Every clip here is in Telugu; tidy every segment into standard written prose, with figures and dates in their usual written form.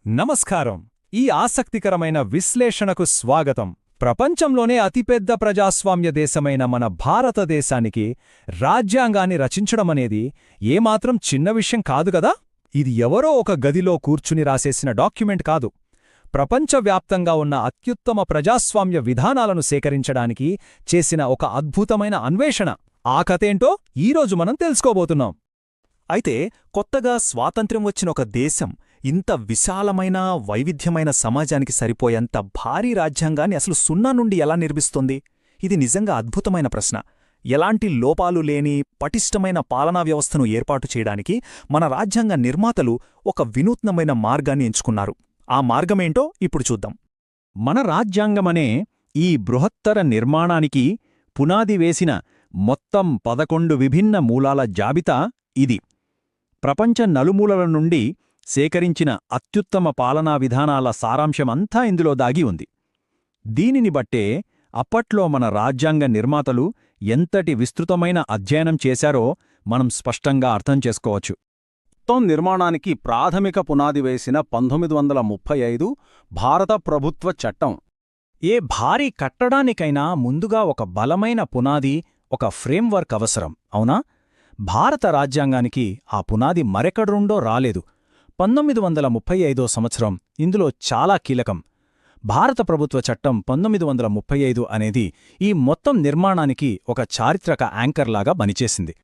నమస్కారం. ఈ ఆసక్తికరమైన విశ్లేషణకు స్వాగతం. ప్రపంచంలోనే అతిపెద్ద ప్రజాస్వామ్య దేశమైన మన భారతదేశానికి రాజ్యాంగాన్ని రచించడమనేది ఏమాత్రం చిన్న విషయం కాదు గదా. ఇది ఎవరో ఒక గదిలో కూర్చుని రాసేసిన డాక్యుమెంట్ కాదు. ప్రపంచవ్యాప్తంగా ఉన్న అత్యుత్తమ ప్రజాస్వామ్య విధానాలను సేకరించడానికి చేసిన ఒక అద్భుతమైన అన్వేషణ. ఆ కథేంటో ఈరోజు మనం తెలుసుకోబోతున్నాం. అయితే కొత్తగా స్వాతంత్ర్యం వచ్చిన ఒక దేశం ఇంత విశాలమైన వైవిధ్యమైన సమాజానికి సరిపోయేంత భారీ రాజ్యాంగాన్ని అసలు సున్నా నుండి ఎలా నిర్మిస్తోంది? ఇది నిజంగా అద్భుతమైన ప్రశ్న. ఎలాంటి లోపాలు లేని పటిష్టమైన పాలనా వ్యవస్థను ఏర్పాటు చేయడానికి మన రాజ్యాంగ నిర్మాతలు ఒక వినూత్నమైన మార్గాన్ని ఎంచుకున్నారు. ఆ మార్గమేంటో ఇప్పుడు చూద్దాం. మన రాజ్యాంగమనే ఈ బృహత్తర నిర్మాణానికి పునాది వేసిన మొత్తం 11 విభిన్న మూలాల జాబితా ఇది. ప్రపంచ నలుమూలల నుండి సేకరించిన అత్యుత్తమ పాలనా విధానాల సారాంశమంతా ఇందులో దాగి ఉంది. దీనిని బట్టే అప్పట్లో మన రాజ్యాంగ నిర్మాతలు ఎంతటి విస్తృతమైన అధ్యయనం చేశారో మనం స్పష్టంగా అర్థం చేసుకోవచ్చు. మొత్తం నిర్మాణానికి ప్రాథమిక పునాది వేసిన 1935 భారత ప్రభుత్వ చట్టం. ఏ భారీ కట్టడానికైనా ముందుగా ఒక బలమైన పునాది, ఒక ఫ్రేమ్వర్క్ అవసరం, అవునా? భారత రాజ్యాంగానికి ఆ పునాది మరెక్కడుండో రాలేదు. 1935 సంవత్సరం ఇందులో చాలా కీలకం. భారత ప్రభుత్వ చట్టం 1935 అనేది ఈ మొత్తం నిర్మాణానికి ఒక చారిత్రక యాంకర్లాగా పనిచేసింది.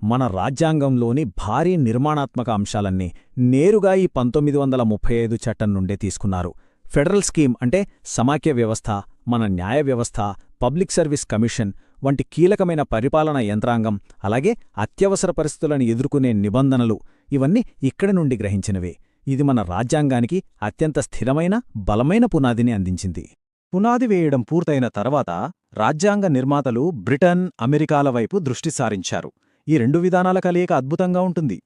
మన రాజ్యాంగంలోని భారీ నిర్మాణాత్మక అంశాలన్నీ నేరుగా ఈ 1935 చట్టం నుండే తీసుకున్నారు. ఫెడరల్ స్కీమ్ అంటే సమాఖ్య వ్యవస్థ, మన న్యాయ వ్యవస్థ, పబ్లిక్ సర్వీస్ కమిషన్ వంటి కీలకమైన పరిపాలనా యంత్రాంగం, అలాగే అత్యవసర పరిస్థితులను ఎదుర్కొనే నిబంధనలు, ఇవన్నీ ఇక్కడి నుండి గ్రహించినవే. ఇది మన రాజ్యాంగానికి అత్యంత స్థిరమైన, బలమైన పునాదిని అందించింది. పునాది వేయడం పూర్తయిన తర్వాత రాజ్యాంగ నిర్మాతలు బ్రిటన్, అమెరికాల వైపు దృష్టి సారించారు. ఈ రెండు విధానాల కలయిక అద్భుతంగా ఉంటుంది.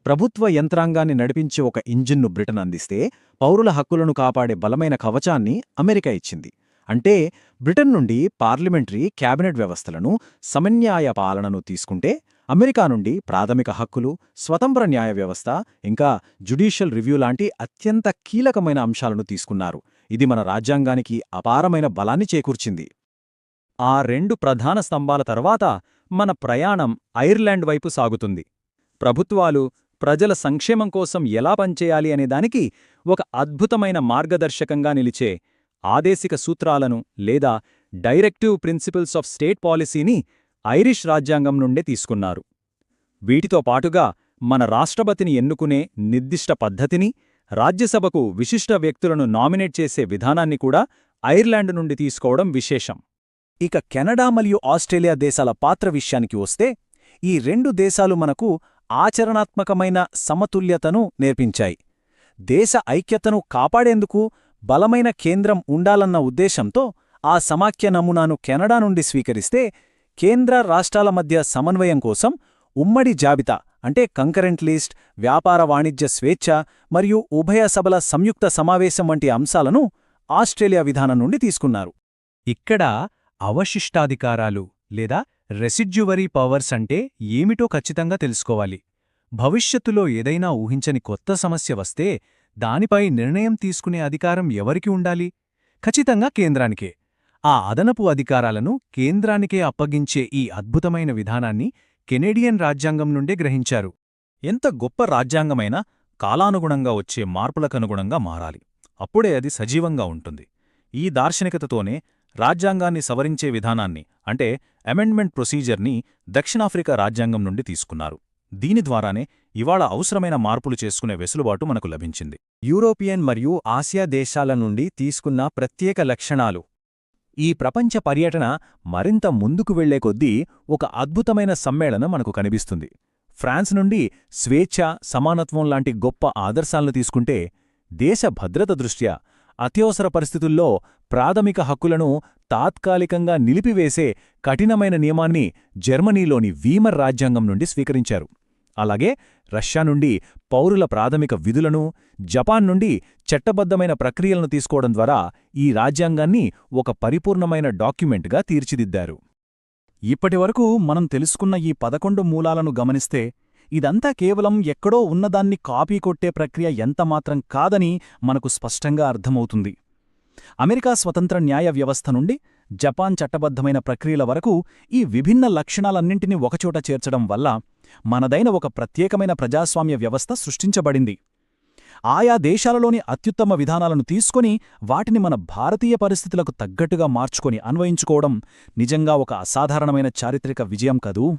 ప్రభుత్వ యంత్రాంగాన్ని నడిపించే ఒక ఇంజిన్ను బ్రిటన్ అందిస్తే, పౌరుల హక్కులను కాపాడే బలమైన కవచాన్ని అమెరికా ఇచ్చింది. అంటే బ్రిటన్ నుండి పార్లమెంటరీ, క్యాబినెట్ వ్యవస్థలను, సమన్యాయ పాలనను తీసుకుంటే, అమెరికా నుండి ప్రాథమిక హక్కులు, స్వతంత్ర న్యాయ వ్యవస్థ, ఇంకా జ్యుడిషియల్ రివ్యూ లాంటి అత్యంత కీలకమైన అంశాలను తీసుకున్నారు. ఇది మన రాజ్యాంగానికి అపారమైన బలాన్ని చేకూర్చింది. ఆ రెండు ప్రధాన స్తంభాల తర్వాత మన ప్రయాణం ఐర్లాండ్ వైపు సాగుతుంది. ప్రభుత్వాలు ప్రజల సంక్షేమం కోసం ఎలా పనిచేయాలి అనేదానికి ఒక అద్భుతమైన మార్గదర్శకంగా నిలిచే ఆదేశిక సూత్రాలను లేదా డైరెక్టివ్ ప్రిన్సిపల్స్ ఆఫ్ స్టేట్ పాలసీని ఐరిష్ రాజ్యాంగం నుండే తీసుకున్నారు. వీటితో పాటుగా మన రాష్ట్రపతిని ఎన్నుకునే నిర్దిష్ట పద్ధతిని, రాజ్యసభకు విశిష్ట వ్యక్తులను నామినేట్ చేసే విధానాన్ని కూడా ఐర్లాండ్ నుండి తీసుకోవడం విశేషం. ఇక కెనడా మరియు ఆస్ట్రేలియా దేశాల పాత్ర విషయానికి వస్తే, ఈ రెండు దేశాలు మనకు ఆచరణాత్మకమైన సమతుల్యతను నేర్పించాయి. దేశ ఐక్యతను కాపాడేందుకు బలమైన కేంద్రం ఉండాలన్న ఉద్దేశంతో ఆ సమాఖ్య నమూనాను కెనడా నుండి స్వీకరిస్తే, కేంద్ర రాష్ట్రాల మధ్య సమన్వయం కోసం ఉమ్మడి జాబితా అంటే కంకరెంట్ లిస్ట్, వ్యాపార వాణిజ్య స్వేచ్ఛ మరియు ఉభయ సభల సంయుక్త సమావేశం వంటి అంశాలను ఆస్ట్రేలియా విధానం నుండి తీసుకున్నారు. ఇక్కడ అవశిష్టాధికారాలు లేదా రెసిడ్యువరీ పవర్స్ అంటే ఏమిటో ఖచ్చితంగా తెలుసుకోవాలి. భవిష్యత్తులో ఏదైనా ఊహించని కొత్త సమస్య వస్తే దానిపై నిర్ణయం తీసుకునే అధికారం ఎవరికి ఉండాలి? ఖచ్చితంగా కేంద్రానికే. ఆ అదనపు అధికారాలను కేంద్రానికే అప్పగించే ఈ అద్భుతమైన విధానాన్ని కెనేడియన్ రాజ్యాంగం నుండే గ్రహించారు. ఎంత గొప్ప రాజ్యాంగమైనా కాలానుగుణంగా వచ్చే మార్పులకనుగుణంగా మారాలి. అప్పుడే అది సజీవంగా ఉంటుంది. ఈ దార్శనికతతోనే రాజ్యాంగాన్ని సవరించే విధానాన్ని అంటే అమెండ్మెంట్ ప్రొసీజర్ని దక్షిణాఫ్రికా రాజ్యాంగం నుండి తీసుకున్నారు. దీని ద్వారానే ఇవాళ అవసరమైన మార్పులు చేసుకునే వెసులుబాటు మనకు లభించింది. యూరోపియన్ మరియు ఆసియా దేశాల నుండి తీసుకున్న ప్రత్యేక లక్షణాలు. ఈ ప్రపంచ పర్యటన మరింత ముందుకు వెళ్లే కొద్దీ ఒక అద్భుతమైన సమ్మేళనం మనకు కనిపిస్తుంది. ఫ్రాన్స్ నుండి స్వేచ్ఛ, సమానత్వం లాంటి గొప్ప ఆదర్శాలను తీసుకుంటే, దేశ భద్రత దృష్ట్యా అత్యవసర పరిస్థితుల్లో ప్రాథమిక హక్కులను తాత్కాలికంగా నిలిపివేసే కఠినమైన నియమాన్ని జర్మనీలోని వీమర్ రాజ్యాంగం నుండి స్వీకరించారు. అలాగే రష్యా నుండి పౌరుల ప్రాథమిక విధులను, జపాన్ నుండి చట్టబద్ధమైన ప్రక్రియలను తీసుకోవడం ద్వారా ఈ రాజ్యాంగాన్ని ఒక పరిపూర్ణమైన డాక్యుమెంట్గా తీర్చిదిద్దారు. ఇప్పటివరకు మనం తెలుసుకున్న ఈ 11 మూలాలను గమనిస్తే, ఇదంతా కేవలం ఎక్కడో ఉన్నదాన్ని కాపీ కొట్టే ప్రక్రియ ఎంతమాత్రం కాదని మనకు స్పష్టంగా అర్థమవుతుంది. అమెరికా స్వతంత్ర న్యాయ వ్యవస్థ నుండి జపాన్ చట్టబద్ధమైన ప్రక్రియల వరకు ఈ విభిన్న లక్షణాలన్నింటినీ ఒకచోట చేర్చడం వల్ల మనదైన ఒక ప్రత్యేకమైన ప్రజాస్వామ్య వ్యవస్థ సృష్టించబడింది. ఆయా దేశాలలోని అత్యుత్తమ విధానాలను తీసుకొని వాటిని మన భారతీయ పరిస్థితులకు తగ్గట్టుగా మార్చుకొని అన్వయించుకోవడం నిజంగా ఒక అసాధారణమైన చారిత్రక విజయం కదూ.